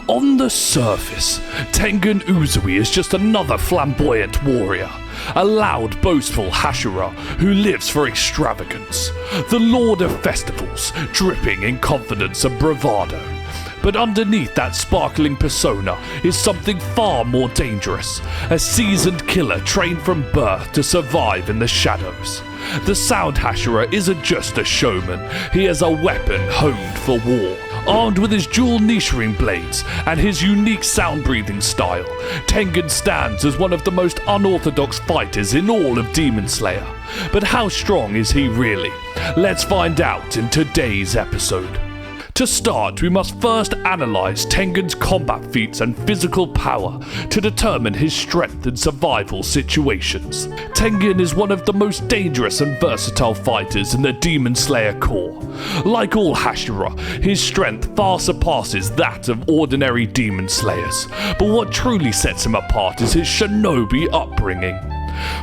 On the surface, Tengen Uzui is just another flamboyant warrior, a loud, boastful Hashira who lives for extravagance, the lord of festivals, dripping in confidence and bravado. But underneath that sparkling persona is something far more dangerous, a seasoned killer trained from birth to survive in the shadows. The Sound Hashira isn't just a showman, he is a weapon honed for war. Armed with his dual Nichirin blades and his unique sound-breathing style, Tengen stands as one of the most unorthodox fighters in all of Demon Slayer. But how strong is he really? Let's find out in today's episode. To start, we must first analyze Tengen's combat feats and physical power to determine his strength in survival situations. Tengen is one of the most dangerous and versatile fighters in the Demon Slayer Corps. Like all Hashira, his strength far surpasses that of ordinary Demon Slayers, but what truly sets him apart is his shinobi upbringing.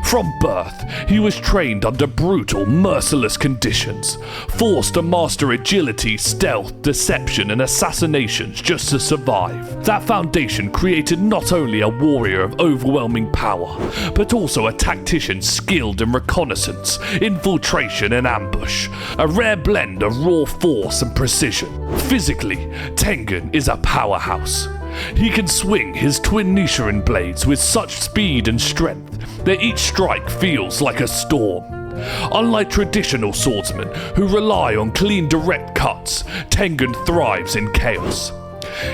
From birth, he was trained under brutal, merciless conditions, forced to master agility, stealth, deception, and assassinations just to survive. That foundation created not only a warrior of overwhelming power, but also a tactician skilled in reconnaissance, infiltration, and ambush, a rare blend of raw force and precision. Physically, Tengen is a powerhouse. He can swing his twin Nichirin blades with such speed and strength that each strike feels like a storm. Unlike traditional swordsmen who rely on clean direct cuts, Tengen thrives in chaos.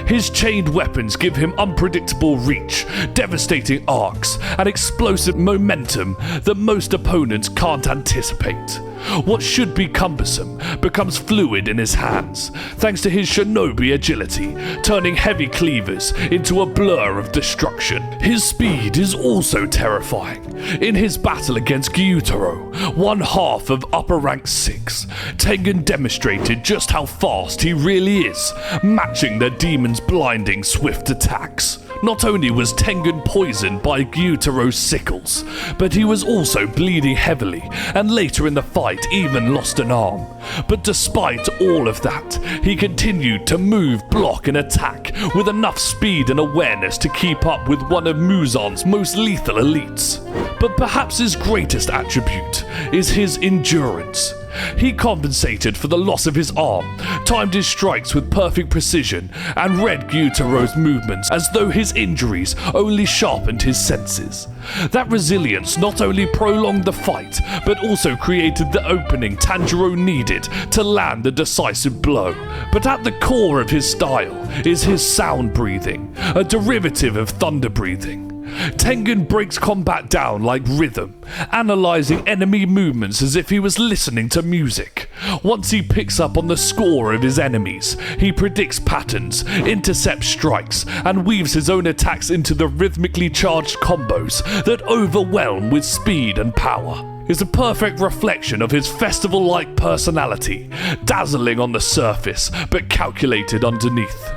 His chained weapons give him unpredictable reach, devastating arcs, and explosive momentum that most opponents can't anticipate. What should be cumbersome becomes fluid in his hands, thanks to his shinobi agility, turning heavy cleavers into a blur of destruction. His speed is also terrifying. In his battle against Gyutaro, one half of Upper Rank 6, Tengen demonstrated just how fast he really is, matching the demon's blinding swift attacks. Not only was Tengen poisoned by Gyutaro's sickles, but he was also bleeding heavily, and later in the fight even lost an arm. But despite all of that, he continued to move, block, and attack with enough speed and awareness to keep up with one of Muzan's most lethal elites. But perhaps his greatest attribute is his endurance. He compensated for the loss of his arm, timed his strikes with perfect precision, and read Gyutaro's movements as though his injuries only sharpened his senses. That resilience not only prolonged the fight, but also created the opening Tanjiro needed to land the decisive blow. But at the core of his style is his sound breathing, a derivative of thunder breathing. Tengen breaks combat down like rhythm, analysing enemy movements as if he was listening to music. Once he picks up on the score of his enemies, he predicts patterns, intercepts strikes, and weaves his own attacks into the rhythmically charged combos that overwhelm with speed and power. Is a perfect reflection of his festival-like personality, dazzling on the surface, but calculated underneath.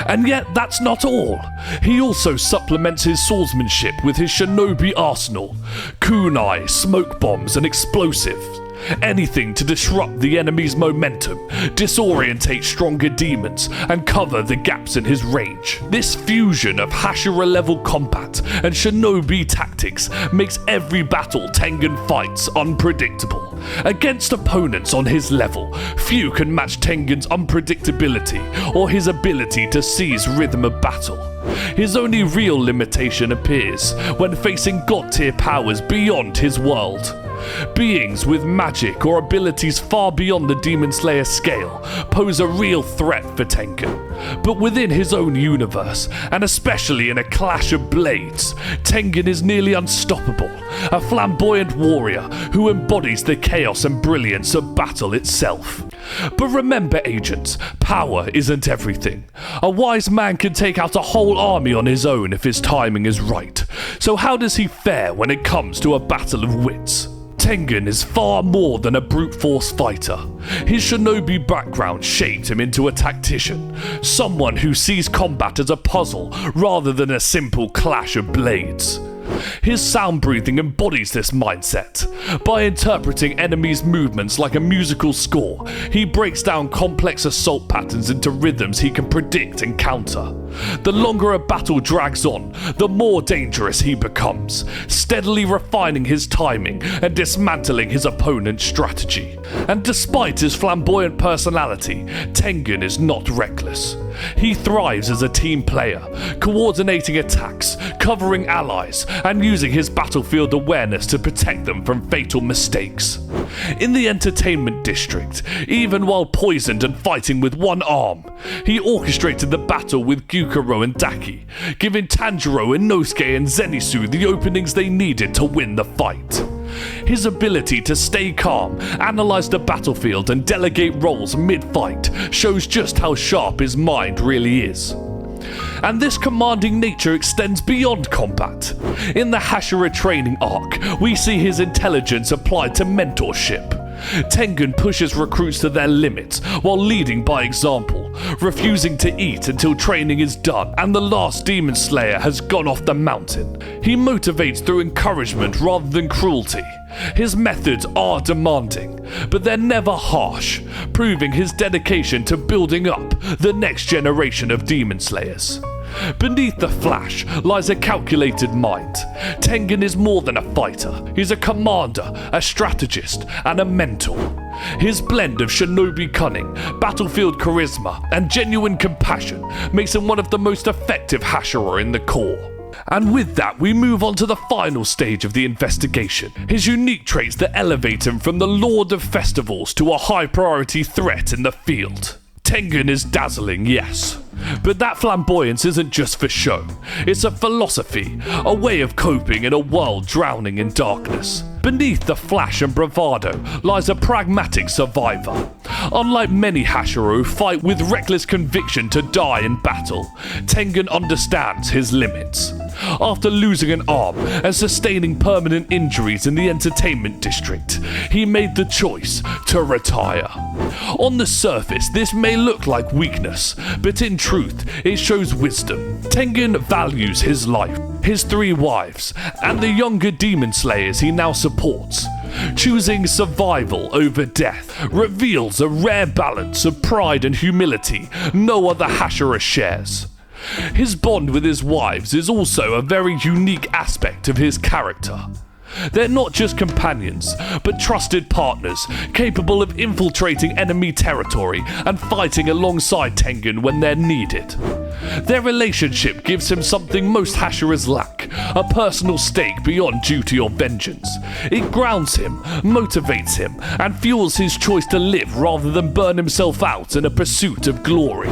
And yet that's not all. He also supplements his swordsmanship with his shinobi arsenal, kunai, smoke bombs, and explosives. Anything to disrupt the enemy's momentum, disorientate stronger demons, and cover the gaps in his range. This fusion of Hashira-level combat and shinobi tactics makes every battle Tengen fights unpredictable. Against opponents on his level, few can match Tengen's unpredictability or his ability to seize rhythm of battle. His only real limitation appears when facing god-tier powers beyond his world. Beings with magic or abilities far beyond the Demon Slayer scale pose a real threat for Tengen. But within his own universe, and especially in a clash of blades, Tengen is nearly unstoppable, a flamboyant warrior who embodies the chaos and brilliance of battle itself. But remember, agents, power isn't everything. A wise man can take out a whole army on his own if his timing is right. So how does he fare when it comes to a battle of wits? Tengen is far more than a brute force fighter. His shinobi background shaped him into a tactician, someone who sees combat as a puzzle rather than a simple clash of blades. His sound breathing embodies this mindset. By interpreting enemies' movements like a musical score, he breaks down complex assault patterns into rhythms he can predict and counter. The longer a battle drags on, the more dangerous he becomes, steadily refining his timing and dismantling his opponent's strategy. And despite his flamboyant personality, Tengen is not reckless. He thrives as a team player, coordinating attacks, covering allies, and using his battlefield awareness to protect them from fatal mistakes. In the entertainment district, even while poisoned and fighting with one arm, he orchestrated the battle with Gyutaro and Daki, giving Tanjiro, Inosuke and Zenitsu the openings they needed to win the fight. His ability to stay calm, analyze the battlefield and delegate roles mid-fight shows just how sharp his mind really is. And this commanding nature extends beyond combat. In the Hashira training arc, we see his intelligence applied to mentorship. Tengen pushes recruits to their limits while leading by example, refusing to eat until training is done and the last demon slayer has gone off the mountain. He motivates through encouragement rather than cruelty. His methods are demanding, but they're never harsh, proving his dedication to building up the next generation of demon slayers. Beneath the flash lies a calculated mind. Tengen is more than a fighter. He's a commander, a strategist, and a mentor. His blend of shinobi cunning, battlefield charisma, and genuine compassion makes him one of the most effective Hashira in the core. And with that, we move on to the final stage of the investigation. His unique traits that elevate him from the Lord of Festivals to a high-priority threat in the field. Tengen is dazzling, yes. But that flamboyance isn't just for show. It's a philosophy, a way of coping in a world drowning in darkness. Beneath the flash and bravado lies a pragmatic survivor. Unlike many Hashira who fight with reckless conviction to die in battle, Tengen understands his limits. After losing an arm and sustaining permanent injuries in the entertainment district, he made the choice to retire. On the surface, this may look like weakness, but in truth, it shows wisdom. Tengen values his life, his 3 wives, and the younger demon slayers he now supports. Choosing survival over death reveals a rare balance of pride and humility no other Hashira shares. His bond with his wives is also a very unique aspect of his character. They're not just companions, but trusted partners, capable of infiltrating enemy territory and fighting alongside Tengen when they're needed. Their relationship gives him something most Hashiras lack, a personal stake beyond duty or vengeance. It grounds him, motivates him, and fuels his choice to live rather than burn himself out in a pursuit of glory.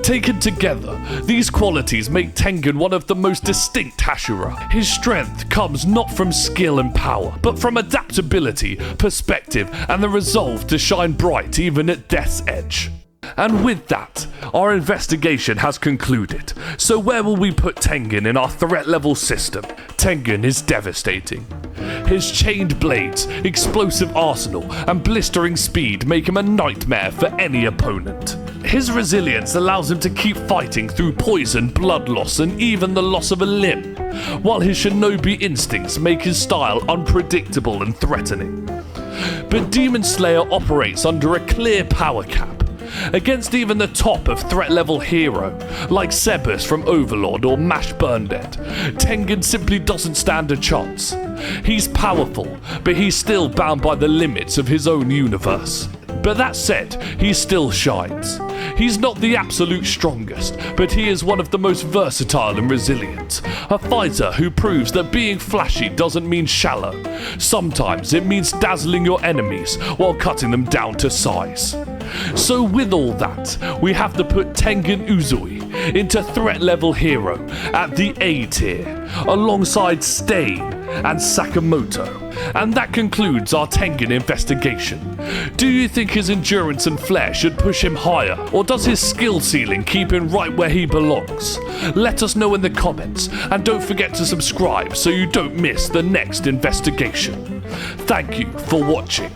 Taken together, these qualities make Tengen one of the most distinct Hashira. His strength comes not from skill and power, but from adaptability, perspective, and the resolve to shine bright even at death's edge. And with that, our investigation has concluded. So where will we put Tengen in our threat level system? Tengen is devastating. His chained blades, explosive arsenal, and blistering speed make him a nightmare for any opponent. His resilience allows him to keep fighting through poison, blood loss, and even the loss of a limb, while his shinobi instincts make his style unpredictable and threatening. But Demon Slayer operates under a clear power cap. Against even the top of threat level hero, like Sebus from Overlord or Mash Burndead, Tengen simply doesn't stand a chance. He's powerful, but he's still bound by the limits of his own universe. But that said, he still shines. He's not the absolute strongest, but he is one of the most versatile and resilient. A fighter who proves that being flashy doesn't mean shallow. Sometimes it means dazzling your enemies while cutting them down to size. So with all that, we have to put Tengen Uzui into threat level hero at the A tier, alongside Stain and Sakamoto. And that concludes our Tengen investigation. Do you think his endurance and flair should push him higher, or does his skill ceiling keep him right where he belongs? Let us know in the comments, and don't forget to subscribe so you don't miss the next investigation. Thank you for watching.